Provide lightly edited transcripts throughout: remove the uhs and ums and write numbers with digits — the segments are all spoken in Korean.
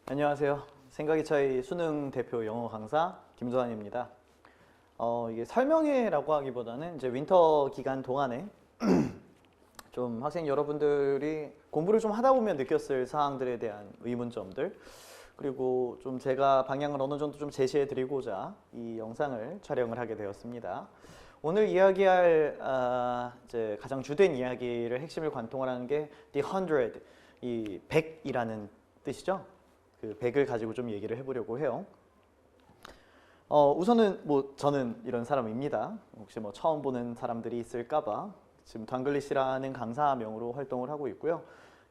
안녕하세요. 생각의 차이 수능 대표 영어 강사 김도환입니다. 이게 설명회라고 하기보다는 이제 윈터 기간 동안에 좀 학생 여러분들이 공부를 좀 하다 보면 느꼈을 사항들에 대한 의문점들, 그리고 좀 제가 방향을 어느 정도 좀 제시해 드리고자 이 영상을 촬영을 하게 되었습니다. 오늘 이야기할 이제 가장 주된 이야기를 핵심을 관통을 하는 게 the 100, 이 100이라는 뜻이죠. 그 100을 가지고 좀 얘기를 해보려고 해요. 우선은 저는 이런 사람입니다. 혹시 처음 보는 사람들이 있을까봐 지금 당글리시라는 강사명으로 활동을 하고 있고요.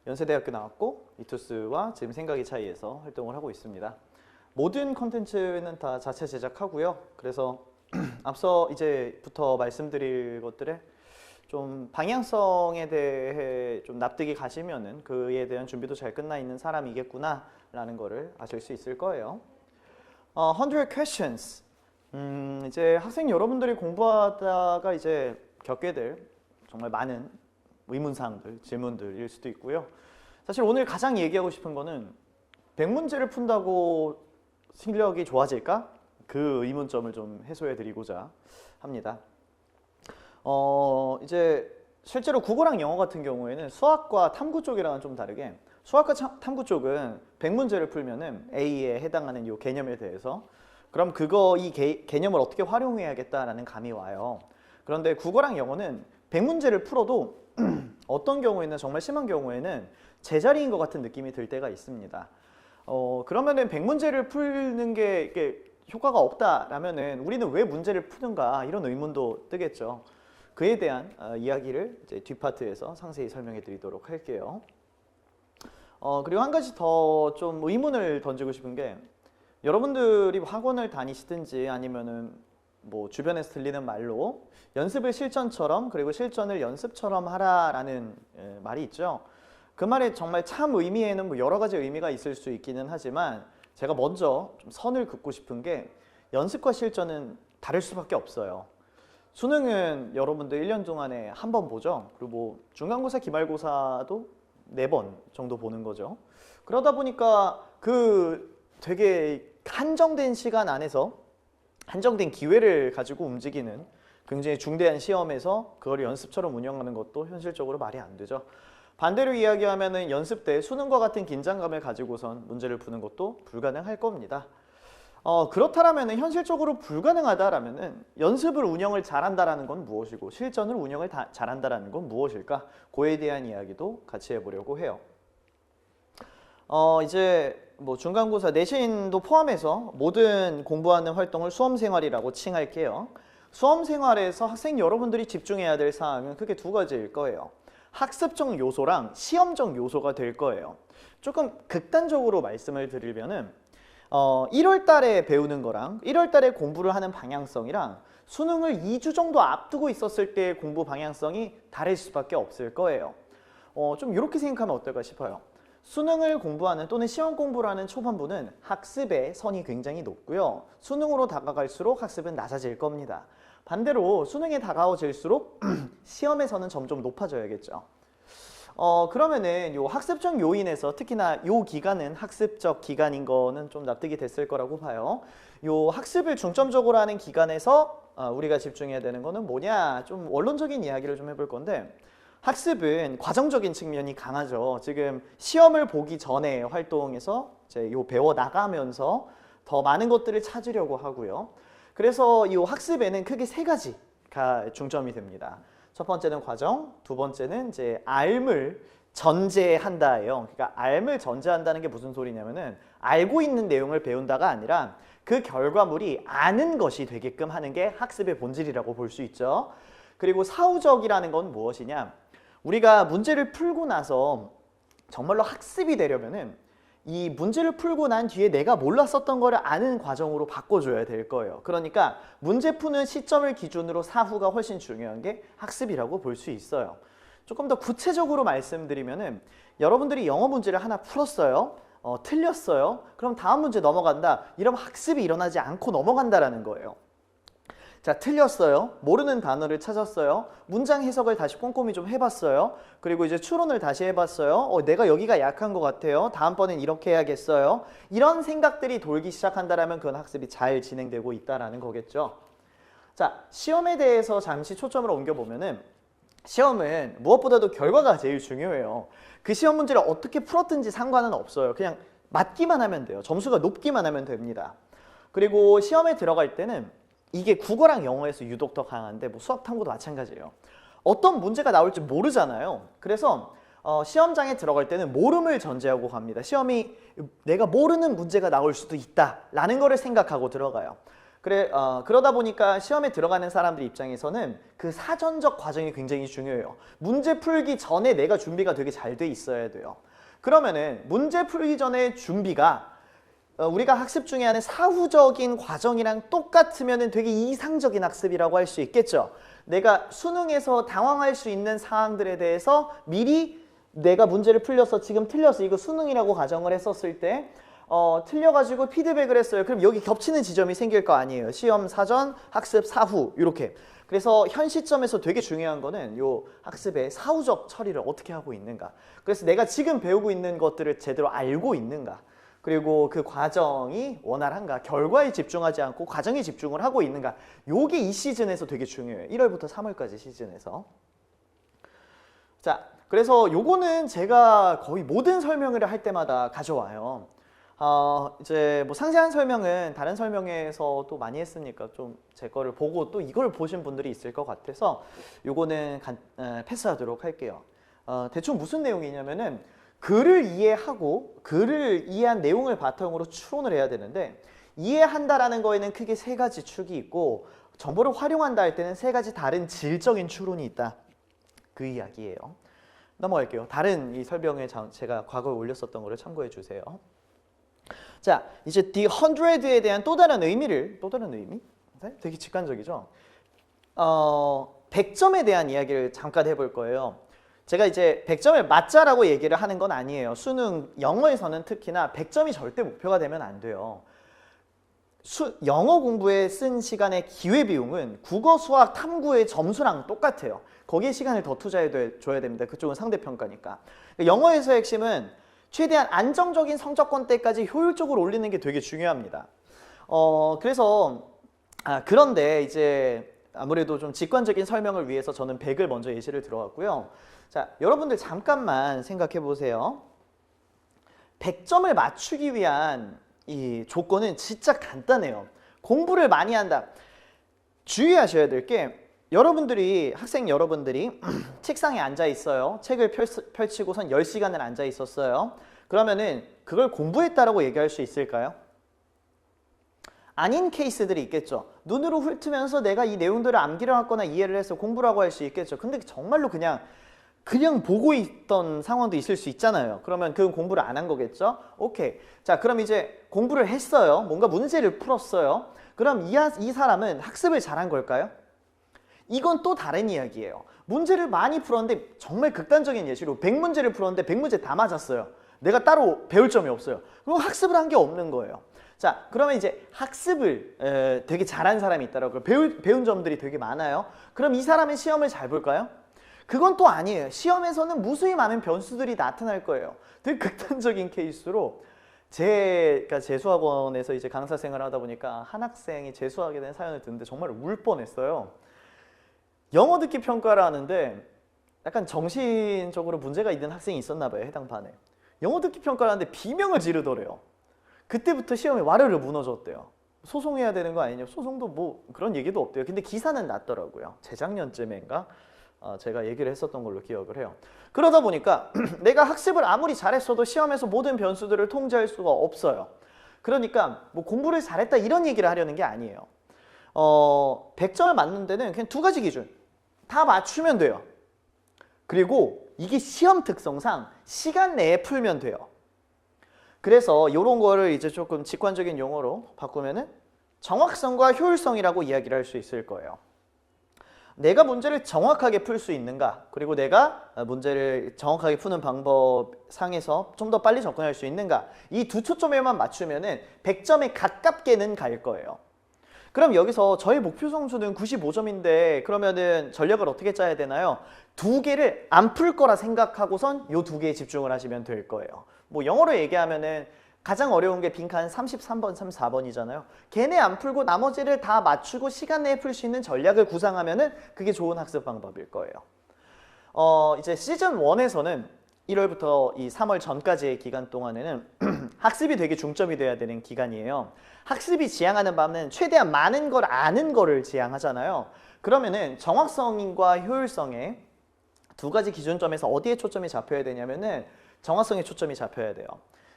연세대학교 나왔고 이투스와 지금 생각의 차이에서 활동을 하고 있습니다. 모든 컨텐츠는 다 자체 제작하고요. 그래서 앞서 이제부터 말씀드릴 것들에 좀 방향성에 대해 좀 납득이 가시면은 그에 대한 준비도 잘 끝나 있는 사람이겠구나 라는 거를 아실 수 있을 거예요. 100 questions. 이제 학생 여러분들이 공부하다가 이제 겪게 될 정말 많은 의문사항들, 질문들일 수도 있고요. 사실 오늘 가장 얘기하고 싶은 거는 100문제를 푼다고 실력이 좋아질까? 그 의문점을 좀 해소해 드리고자 합니다. 이제 실제로 국어랑 영어 같은 경우에는 수학과 탐구 쪽이랑은 좀 다르게 수학과 탐구 쪽은 100문제를 풀면은 A에 해당하는 이 개념에 대해서 그럼 이 개념을 어떻게 활용해야겠다라는 감이 와요. 그런데 국어랑 영어는 100문제를 풀어도 어떤 경우에는 정말 심한 경우에는 제자리인 것 같은 느낌이 들 때가 있습니다. 그러면은 100문제를 푸는 게 이게 효과가 없다라면은 우리는 왜 문제를 푸는가 이런 의문도 뜨겠죠. 그에 대한 이야기를 이제 뒷파트에서 상세히 설명해 드리도록 할게요. 그리고 한 가지 더 좀 의문을 던지고 싶은 게 여러분들이 학원을 다니시든지 아니면은 주변에서 들리는 말로 연습을 실전처럼 그리고 실전을 연습처럼 하라라는 말이 있죠. 그 말에 정말 참 의미에는 여러 가지 의미가 있을 수 있기는 하지만 제가 먼저 좀 선을 긋고 싶은 게 연습과 실전은 다를 수밖에 없어요. 수능은 여러분들 1년 동안에 한 번 보죠. 그리고 중간고사, 기말고사도 4번 정도 보는 거죠. 그러다 보니까 그 되게 한정된 시간 안에서 한정된 기회를 가지고 움직이는 굉장히 중대한 시험에서 그걸 연습처럼 운영하는 것도 현실적으로 말이 안 되죠. 반대로 이야기하면은 연습 때 수능과 같은 긴장감을 가지고선 문제를 푸는 것도 불가능할 겁니다. 그렇다라면 현실적으로 불가능하다라면은 연습을 운영을 잘한다라는 건 무엇이고 실전을 운영을 잘한다라는 건 무엇일까? 그에 대한 이야기도 같이 해보려고 해요. 이제 중간고사 내신도 포함해서 모든 공부하는 활동을 수험생활이라고 칭할게요. 수험생활에서 학생 여러분들이 집중해야 될 사항은 크게 두 가지일 거예요. 학습적 요소랑 시험적 요소가 될 거예요. 조금 극단적으로 말씀을 드리면은 1월 달에 배우는 거랑 1월 달에 공부를 하는 방향성이랑 수능을 2주 정도 앞두고 있었을 때의 공부 방향성이 다를 수밖에 없을 거예요. 좀 이렇게 생각하면 어떨까 싶어요. 수능을 공부하는 또는 시험 공부를 하는 초반부는 학습의 선이 굉장히 높고요. 수능으로 다가갈수록 학습은 낮아질 겁니다. 반대로 수능에 다가오질수록 시험에서는 점점 높아져야겠죠. 그러면은 요 학습적 요인에서 특히나 요 기간은 학습적 기간인 거는 좀 납득이 됐을 거라고 봐요. 요 학습을 중점적으로 하는 기간에서 우리가 집중해야 되는 거는 뭐냐? 좀 원론적인 이야기를 좀 해볼 건데 학습은 과정적인 측면이 강하죠. 지금 시험을 보기 전에 활동에서 이제 요 배워 나가면서 더 많은 것들을 찾으려고 하고요. 그래서 이 학습에는 크게 3가지가 중점이 됩니다. 첫 번째는 과정, 두 번째는 이제 알을 전제한다예요. 그러니까 알을 전제한다는 게 무슨 소리냐면은 알고 있는 내용을 배운다가 아니라 그 결과물이 아는 것이 되게끔 하는 게 학습의 본질이라고 볼 수 있죠. 그리고 사후적이라는 건 무엇이냐? 우리가 문제를 풀고 나서 정말로 학습이 되려면은 이 문제를 풀고 난 뒤에 내가 몰랐었던 거를 아는 과정으로 바꿔줘야 될 거예요. 그러니까 문제 푸는 시점을 기준으로 사후가 훨씬 중요한 게 학습이라고 볼 수 있어요. 조금 더 구체적으로 말씀드리면은 여러분들이 영어 문제를 하나 풀었어요. 틀렸어요. 그럼 다음 문제 넘어간다. 이러면 학습이 일어나지 않고 넘어간다라는 거예요. 자, 틀렸어요. 모르는 단어를 찾았어요. 문장 해석을 다시 꼼꼼히 좀 해봤어요. 그리고 이제 추론을 다시 해봤어요. 내가 여기가 약한 것 같아요. 다음번엔 이렇게 해야겠어요. 이런 생각들이 돌기 시작한다면 그건 학습이 잘 진행되고 있다라는 거겠죠. 자, 시험에 대해서 잠시 초점을 옮겨보면은 시험은 무엇보다도 결과가 제일 중요해요. 그 시험 문제를 어떻게 풀었든지 상관은 없어요. 그냥 맞기만 하면 돼요. 점수가 높기만 하면 됩니다. 그리고 시험에 들어갈 때는 이게 국어랑 영어에서 유독 더 강한데 뭐 수학 탐구도 마찬가지예요. 어떤 문제가 나올지 모르잖아요. 그래서 시험장에 들어갈 때는 모름을 전제하고 갑니다. 시험이 내가 모르는 문제가 나올 수도 있다라는 거를 생각하고 들어가요. 그러다 보니까 시험에 들어가는 사람들 입장에서는 그 사전적 과정이 굉장히 중요해요. 문제 풀기 전에 내가 준비가 되게 잘 돼 있어야 돼요. 그러면은 문제 풀기 전에 준비가 우리가 학습 중에 하는 사후적인 과정이랑 똑같으면 되게 이상적인 학습이라고 할 수 있겠죠. 내가 수능에서 당황할 수 있는 사항들에 대해서 미리 내가 문제를 풀려서 지금 틀려서 이거 수능이라고 가정을 했었을 때 틀려가지고 피드백을 했어요. 그럼 여기 겹치는 지점이 생길 거 아니에요. 시험 사전, 학습 사후 이렇게. 그래서 현 시점에서 되게 중요한 거는 요 학습의 사후적 처리를 어떻게 하고 있는가. 그래서 내가 지금 배우고 있는 것들을 제대로 알고 있는가. 그리고 그 과정이 원활한가, 결과에 집중하지 않고 과정에 집중을 하고 있는가. 요게 이 시즌에서 되게 중요해요. 1월부터 3월까지 시즌에서. 자, 그래서 요거는 제가 거의 모든 설명을 할 때마다 가져와요. 이제 뭐 상세한 설명은 다른 설명에서 또 많이 했으니까 좀 제 거를 보고 또 이걸 보신 분들이 있을 것 같아서 요거는 패스하도록 할게요. 대충 무슨 내용이냐면은 글을 이해하고 글을 이해한 내용을 바탕으로 추론을 해야 되는데 이해한다라는 거에는 크게 세 가지 축이 있고 정보를 활용한다 할 때는 세 가지 다른 질적인 추론이 있다. 그 이야기예요. 넘어갈게요. 다른 이 설명에 제가 과거에 올렸었던 거를 참고해 주세요. 자, 이제 the 100에 대한 또 다른 의미? 네? 되게 직관적이죠? 100점에 대한 이야기를 잠깐 해볼 거예요. 제가 이제 100점을 맞자라고 얘기를 하는 건 아니에요. 수능, 영어에서는 특히나 100점이 절대 목표가 되면 안 돼요. 영어 공부에 쓴 시간의 기회비용은 국어, 수학, 탐구의 점수랑 똑같아요. 거기에 시간을 더 투자해 줘야 됩니다. 그쪽은 상대평가니까. 영어에서의 핵심은 최대한 안정적인 성적권대까지 효율적으로 올리는 게 되게 중요합니다. 그런데 이제 아무래도 좀 직관적인 설명을 위해서 저는 100을 먼저 예시를 들어왔고요. 자, 여러분들 잠깐만 생각해 보세요. 100점을 맞추기 위한 이 조건은 진짜 간단해요. 공부를 많이 한다. 주의하셔야 될 게 학생 여러분들이 책상에 앉아 있어요. 책을 펼치고선 10시간을 앉아 있었어요. 그러면은 그걸 공부했다라고 얘기할 수 있을까요? 아닌 케이스들이 있겠죠. 눈으로 훑으면서 내가 이 내용들을 암기를 하거나 이해를 해서 공부라고 할 수 있겠죠. 근데 정말로 그냥 보고 있던 상황도 있을 수 있잖아요. 그러면 그건 공부를 안 한 거겠죠? 오케이. 자, 그럼 이제 공부를 했어요. 뭔가 문제를 풀었어요. 그럼 이 사람은 학습을 잘한 걸까요? 이건 또 다른 이야기예요. 문제를 많이 풀었는데 정말 극단적인 예시로 100문제를 풀었는데 100문제 다 맞았어요. 내가 따로 배울 점이 없어요. 그럼 학습을 한 게 없는 거예요. 자, 그러면 이제 학습을 되게 잘한 사람이 있더라고요. 배운 점들이 되게 많아요. 그럼 이 사람은 시험을 잘 볼까요? 그건 또 아니에요. 시험에서는 무수히 많은 변수들이 나타날 거예요. 되게 극단적인 케이스로 제가 재수학원에서 이제 강사 생활을 하다 보니까 한 학생이 재수하게 된 사연을 듣는데 정말 울 뻔했어요. 영어 듣기 평가를 하는데 약간 정신적으로 문제가 있는 학생이 있었나 봐요. 해당 반에. 영어 듣기 평가를 하는데 비명을 지르더래요. 그때부터 시험에 와르르 무너졌대요. 소송해야 되는 거 아니냐. 소송도 뭐 그런 얘기도 없대요. 근데 기사는 났더라고요. 재작년쯤인가 제가 얘기를 했었던 걸로 기억을 해요. 그러다 보니까 내가 학습을 아무리 잘했어도 시험에서 모든 변수들을 통제할 수가 없어요. 그러니까 뭐 공부를 잘했다 이런 얘기를 하려는 게 아니에요. 100점을 맞는 데는 그냥 두 가지 기준. 다 맞추면 돼요. 그리고 이게 시험 특성상 시간 내에 풀면 돼요. 그래서 이런 거를 이제 조금 직관적인 용어로 바꾸면은 정확성과 효율성이라고 이야기를 할 수 있을 거예요. 내가 문제를 정확하게 풀 수 있는가, 그리고 내가 문제를 정확하게 푸는 방법 상에서 좀 더 빨리 접근할 수 있는가, 이 두 초점에만 맞추면은 100점에 가깝게는 갈 거예요. 그럼 여기서 저의 목표 점수는 95점인데 그러면은 전략을 어떻게 짜야 되나요? 두 개를 안 풀 거라 생각하고선 요 두 개에 집중을 하시면 될 거예요. 뭐 영어로 얘기하면은 가장 어려운 게 빈칸 33번, 34번이잖아요. 걔네 안 풀고 나머지를 다 맞추고 시간 내에 풀 수 있는 전략을 구상하면은 그게 좋은 학습 방법일 거예요. 이제 시즌 1에서는 1월부터 이 3월 전까지의 기간 동안에는 학습이 되게 중점이 돼야 되는 기간이에요. 학습이 지향하는 바는 최대한 많은 걸 아는 거를 지향하잖아요. 그러면은 정확성과 효율성에 두 가지 기준점에서 어디에 초점이 잡혀야 되냐면은 정확성에 초점이 잡혀야 돼요.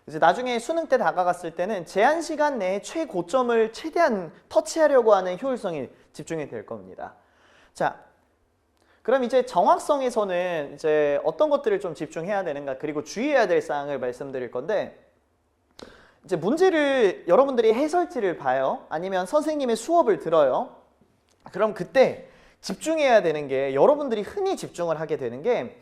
이제 나중에 수능 때 다가갔을 때는 제한 시간 내에 최고점을 최대한 터치하려고 하는 효율성에 집중이 될 겁니다. 자, 그럼 이제 정확성에서는 이제 어떤 것들을 좀 집중해야 되는가, 그리고 주의해야 될 사항을 말씀드릴 건데, 이제 문제를 여러분들이 해설지를 봐요. 아니면 선생님의 수업을 들어요. 그럼 그때 집중해야 되는 게, 여러분들이 흔히 집중을 하게 되는 게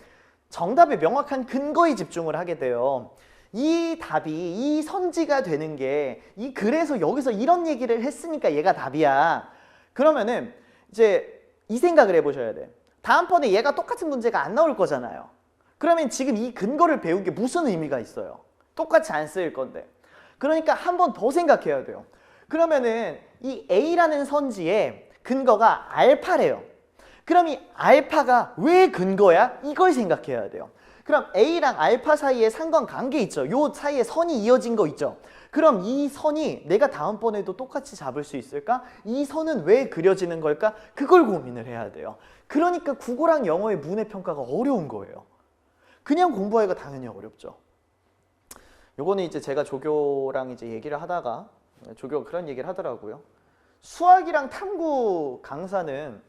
정답의 명확한 근거에 집중을 하게 돼요. 이 답이, 이 선지가 되는 게 그래서 여기서 이런 얘기를 했으니까 얘가 답이야. 그러면은 이제 이 생각을 해보셔야 돼. 다음번에 얘가 똑같은 문제가 안 나올 거잖아요. 그러면 지금 이 근거를 배운 게 무슨 의미가 있어요? 똑같이 안 쓰일 건데. 그러니까 한 번 더 생각해야 돼요. 그러면은 이 A라는 선지의 근거가 알파래요. 그럼 이 알파가 왜 근거야? 이걸 생각해야 돼요. 그럼 A랑 알파 사이에 상관관계 있죠. 요 사이에 선이 이어진 거 있죠. 그럼 이 선이 내가 다음번에도 똑같이 잡을 수 있을까? 이 선은 왜 그려지는 걸까? 그걸 고민을 해야 돼요. 그러니까 국어랑 영어의 문해 평가가 어려운 거예요. 그냥 공부하기가 당연히 어렵죠. 요거는 이제 제가 조교랑 이제 얘기를 하다가 조교가 그런 얘기를 하더라고요. 수학이랑 탐구 강사는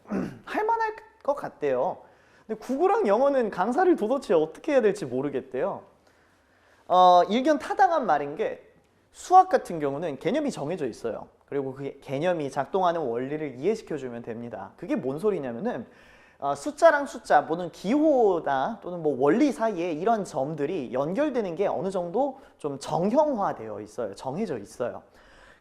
할만할 것 같대요. 근데 국어랑 영어는 강사를 도대체 어떻게 해야 될지 모르겠대요. 일견 타당한 말인 게, 수학 같은 경우는 개념이 정해져 있어요. 그리고 그 개념이 작동하는 원리를 이해시켜주면 됩니다. 그게 뭔 소리냐면은 숫자랑 숫자, 뭐는 기호나 또는 뭐 원리 사이에 이런 점들이 연결되는 게 어느 정도 좀 정형화되어 있어요. 정해져 있어요.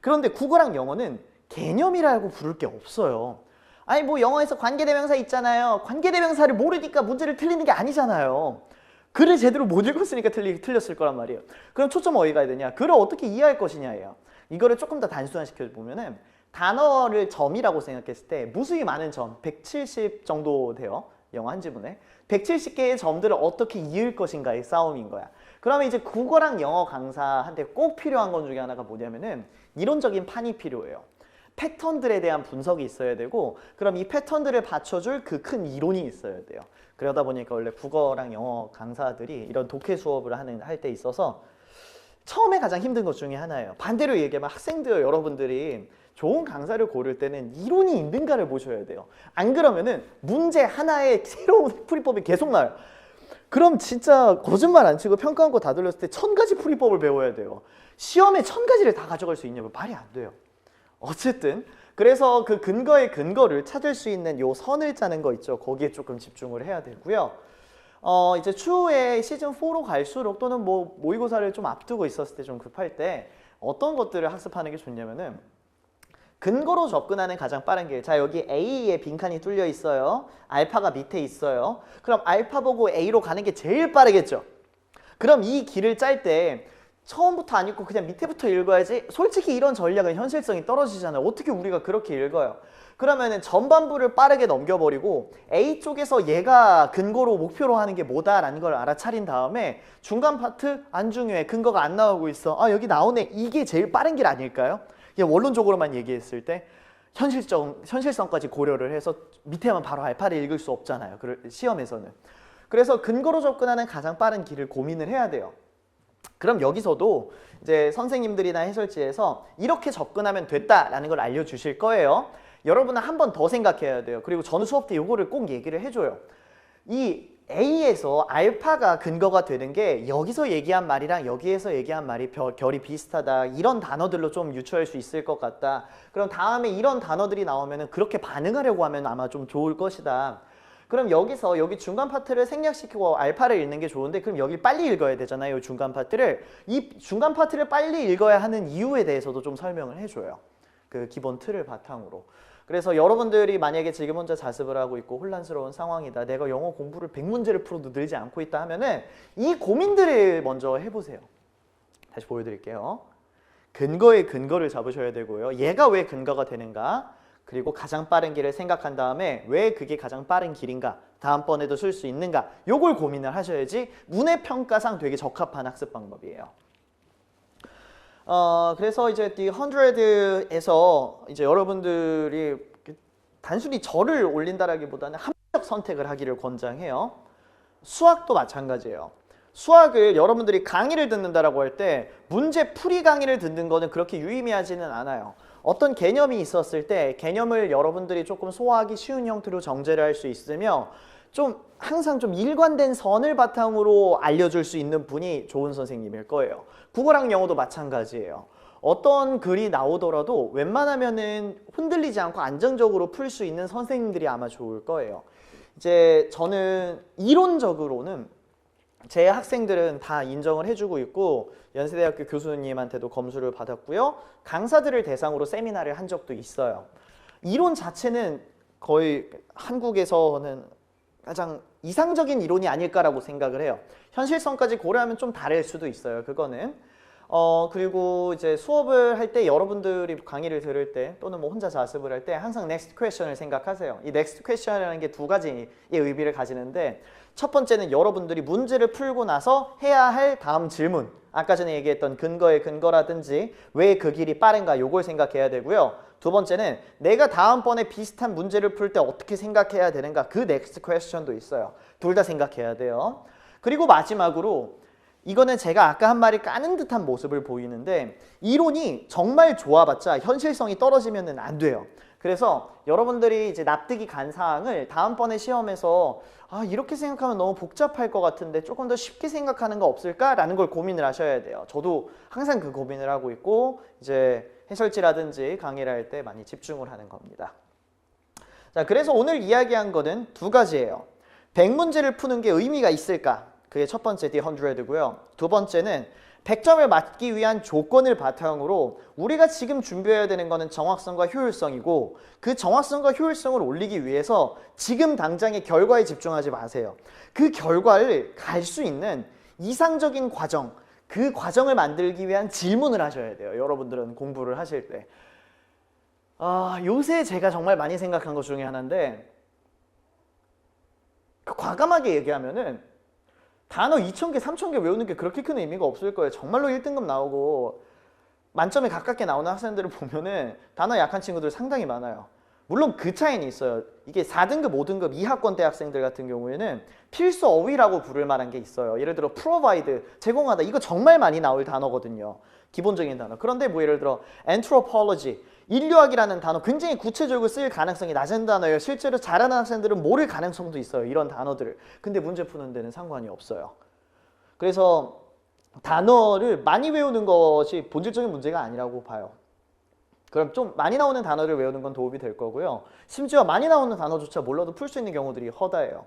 그런데 국어랑 영어는 개념이라고 부를 게 없어요. 아니 뭐 영어에서 관계대명사 있잖아요. 관계대명사를 모르니까 문제를 틀리는 게 아니잖아요. 글을 제대로 못 읽었으니까 틀렸을 거란 말이에요. 그럼 초점 어디 가야 되냐? 글을 어떻게 이해할 것이냐예요. 이거를 조금 더 단순화시켜 보면은, 단어를 점이라고 생각했을 때 무수히 많은 점, 170 정도 돼요. 영어 한 지문에. 170개의 점들을 어떻게 이을 것인가의 싸움인 거야. 그러면 이제 국어랑 영어 강사한테 꼭 필요한 것 중에 하나가 뭐냐면은 이론적인 판이 필요해요. 패턴들에 대한 분석이 있어야 되고, 그럼 이 패턴들을 받쳐줄 그 큰 이론이 있어야 돼요. 그러다 보니까 원래 국어랑 영어 강사들이 이런 독해 수업을 할 때 있어서 처음에 가장 힘든 것 중에 하나예요. 반대로 얘기하면 학생들 여러분들이 좋은 강사를 고를 때는 이론이 있는가를 보셔야 돼요. 안 그러면은 문제 하나에 새로운 풀이법이 계속 나와요. 그럼 진짜 거짓말 안 치고 평가한 거 다 들렸을 때 1000가지 풀이법을 배워야 돼요. 시험에 1000가지를 다 가져갈 수 있냐면 말이 안 돼요. 어쨌든 그래서 그 근거의 근거를 찾을 수 있는 요 선을 짜는 거 있죠. 거기에 조금 집중을 해야 되고요. 이제 추후에 시즌 4로 갈수록, 또는 뭐 모의고사를 좀 앞두고 있었을 때 좀 급할 때 어떤 것들을 학습하는 게 좋냐면은, 근거로 접근하는 가장 빠른 길. 자, 여기 A에 빈칸이 뚫려 있어요. 알파가 밑에 있어요. 그럼 알파 보고 A로 가는 게 제일 빠르겠죠. 그럼 이 길을 짤 때 처음부터 안 읽고 그냥 밑에부터 읽어야지. 솔직히 이런 전략은 현실성이 떨어지잖아요. 어떻게 우리가 그렇게 읽어요? 그러면은 전반부를 빠르게 넘겨버리고 A 쪽에서 얘가 근거로 목표로 하는 게 뭐다라는 걸 알아차린 다음에 중간 파트 안 중요해. 근거가 안 나오고 있어. 아, 여기 나오네. 이게 제일 빠른 길 아닐까요? 그냥 원론적으로만 얘기했을 때 현실성까지 고려를 해서 밑에만 바로 알파를 읽을 수 없잖아요. 시험에서는. 그래서 근거로 접근하는 가장 빠른 길을 고민을 해야 돼요. 그럼 여기서도 이제 선생님들이나 해설지에서 이렇게 접근하면 됐다라는 걸 알려주실 거예요. 여러분은 한 번 더 생각해야 돼요. 그리고 저는 수업 때 이거를 꼭 얘기를 해줘요. 이 A에서 알파가 근거가 되는 게 여기서 얘기한 말이랑 여기에서 얘기한 말이 결이 비슷하다. 이런 단어들로 좀 유추할 수 있을 것 같다. 그럼 다음에 이런 단어들이 나오면 그렇게 반응하려고 하면 아마 좀 좋을 것이다. 그럼 여기서 여기 중간 파트를 생략시키고 알파를 읽는 게 좋은데, 그럼 여기 빨리 읽어야 되잖아요. 중간 파트를. 이 중간 파트를 빨리 읽어야 하는 이유에 대해서도 좀 설명을 해줘요. 그 기본 틀을 바탕으로. 그래서 여러분들이 만약에 지금 혼자 자습을 하고 있고 혼란스러운 상황이다. 내가 영어 공부를 100문제를 풀어도 늘지 않고 있다 하면은 이 고민들을 먼저 해보세요. 다시 보여드릴게요. 근거의 근거를 잡으셔야 되고요. 얘가 왜 근거가 되는가? 그리고 가장 빠른 길을 생각한 다음에 왜 그게 가장 빠른 길인가? 다음번에도 쓸 수 있는가? 요걸 고민을 하셔야지 문해평가상 되게 적합한 학습 방법이에요. 그래서 이제 The 100에서 이제 여러분들이 단순히 절을 올린다라기보다는 합리적 선택을 하기를 권장해요. 수학도 마찬가지예요. 수학을 여러분들이 강의를 듣는다라고 할 때 문제 풀이 강의를 듣는 거는 그렇게 유의미하지는 않아요. 어떤 개념이 있었을 때 개념을 여러분들이 조금 소화하기 쉬운 형태로 정제를 할 수 있으며 좀 항상 좀 일관된 선을 바탕으로 알려줄 수 있는 분이 좋은 선생님일 거예요. 국어랑 영어도 마찬가지예요. 어떤 글이 나오더라도 웬만하면은 흔들리지 않고 안정적으로 풀 수 있는 선생님들이 아마 좋을 거예요. 이제 저는 이론적으로는 제 학생들은 다 인정을 해주고 있고 연세대학교 교수님한테도 검수를 받았고요. 강사들을 대상으로 세미나를 한 적도 있어요. 이론 자체는 거의 한국에서는 가장 이상적인 이론이 아닐까라고 생각을 해요. 현실성까지 고려하면 좀 다를 수도 있어요. 그거는. 그리고 이제 수업을 할 때 여러분들이 강의를 들을 때 또는 뭐 혼자 자습을 할 때 항상 next question을 생각하세요. 이 next question이라는 게 두 가지의 의미를 가지는데 첫 번째는 여러분들이 문제를 풀고 나서 해야 할 다음 질문, 아까 전에 얘기했던 근거의 근거라든지 왜 그 길이 빠른가 요걸 생각해야 되고요. 두 번째는 내가 다음번에 비슷한 문제를 풀 때 어떻게 생각해야 되는가 그 next question도 있어요. 둘 다 생각해야 돼요. 그리고 마지막으로 이거는 제가 아까 한 말이 까는 듯한 모습을 보이는데 이론이 정말 좋아봤자 현실성이 떨어지면 안 돼요. 그래서 여러분들이 이제 납득이 간 사항을 다음번에 시험에서 이렇게 생각하면 너무 복잡할 것 같은데 조금 더 쉽게 생각하는 거 없을까라는 걸 고민을 하셔야 돼요. 저도 항상 그 고민을 하고 있고 이제 해설지라든지 강의를 할 때 많이 집중을 하는 겁니다. 자, 그래서 오늘 이야기한 거는 두 가지예요. 100문제를 푸는 게 의미가 있을까? 그게 첫 번째 The 100고요. 두 번째는 100점을 맞기 위한 조건을 바탕으로 우리가 지금 준비해야 되는 거는 정확성과 효율성이고 그 정확성과 효율성을 올리기 위해서 지금 당장의 결과에 집중하지 마세요. 그 결과를 갈 수 있는 이상적인 과정, 그 과정을 만들기 위한 질문을 하셔야 돼요. 여러분들은 공부를 하실 때. 요새 제가 정말 많이 생각한 것 중에 하나인데 과감하게 얘기하면은 단어 2,000개, 3,000개 외우는 게 그렇게 큰 의미가 없을 거예요. 정말로 1등급 나오고 만점에 가깝게 나오는 학생들을 보면은 단어 약한 친구들 상당히 많아요. 물론 그 차이는 있어요. 이게 4등급, 5등급 이하권대 학생들 같은 경우에는 필수 어휘라고 부를 만한 게 있어요. 예를 들어 provide, 제공하다. 이거 정말 많이 나올 단어거든요. 기본적인 단어. 그런데 뭐 예를 들어 anthropology, 인류학이라는 단어 굉장히 구체적으로 쓸 가능성이 낮은 단어예요. 실제로 잘하는 학생들은 모를 가능성도 있어요. 이런 단어들을. 근데 문제 푸는 데는 상관이 없어요. 그래서 단어를 많이 외우는 것이 본질적인 문제가 아니라고 봐요. 그럼 좀 많이 나오는 단어를 외우는 건 도움이 될 거고요. 심지어 많이 나오는 단어조차 몰라도 풀 수 있는 경우들이 허다해요.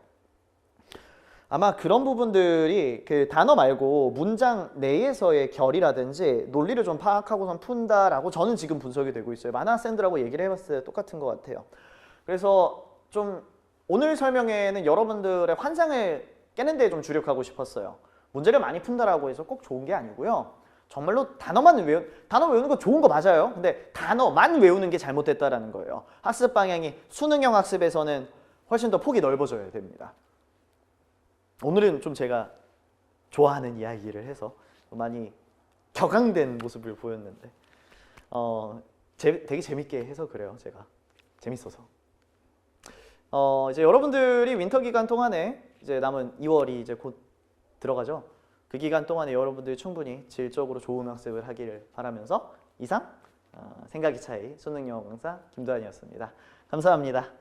아마 그런 부분들이 그 단어 말고 문장 내에서의 결이라든지 논리를 좀 파악하고선 푼다라고 저는 지금 분석이 되고 있어요. 많은 학생들하고 얘기를 해봤을 때 똑같은 것 같아요. 그래서 좀 오늘 설명에는 여러분들의 환상을 깨는 데 좀 주력하고 싶었어요. 문제를 많이 푼다라고 해서 꼭 좋은 게 아니고요. 정말로 단어 외우는 거 좋은 거 맞아요. 근데 단어만 외우는 게 잘못됐다라는 거예요. 학습 방향이 수능형 학습에서는 훨씬 더 폭이 넓어져야 됩니다. 오늘은 좀 제가 좋아하는 이야기를 해서 많이 격앙된 모습을 보였는데 되게 재밌게 해서 그래요. 제가 재밌어서 이제 여러분들이 윈터 기간 동안에 이제 남은 2월이 이제 곧 들어가죠. 그 기간 동안에 여러분들이 충분히 질적으로 좋은 학습을 하기를 바라면서 이상 생각이 차이 수능영어 강사 김도환이었습니다. 감사합니다.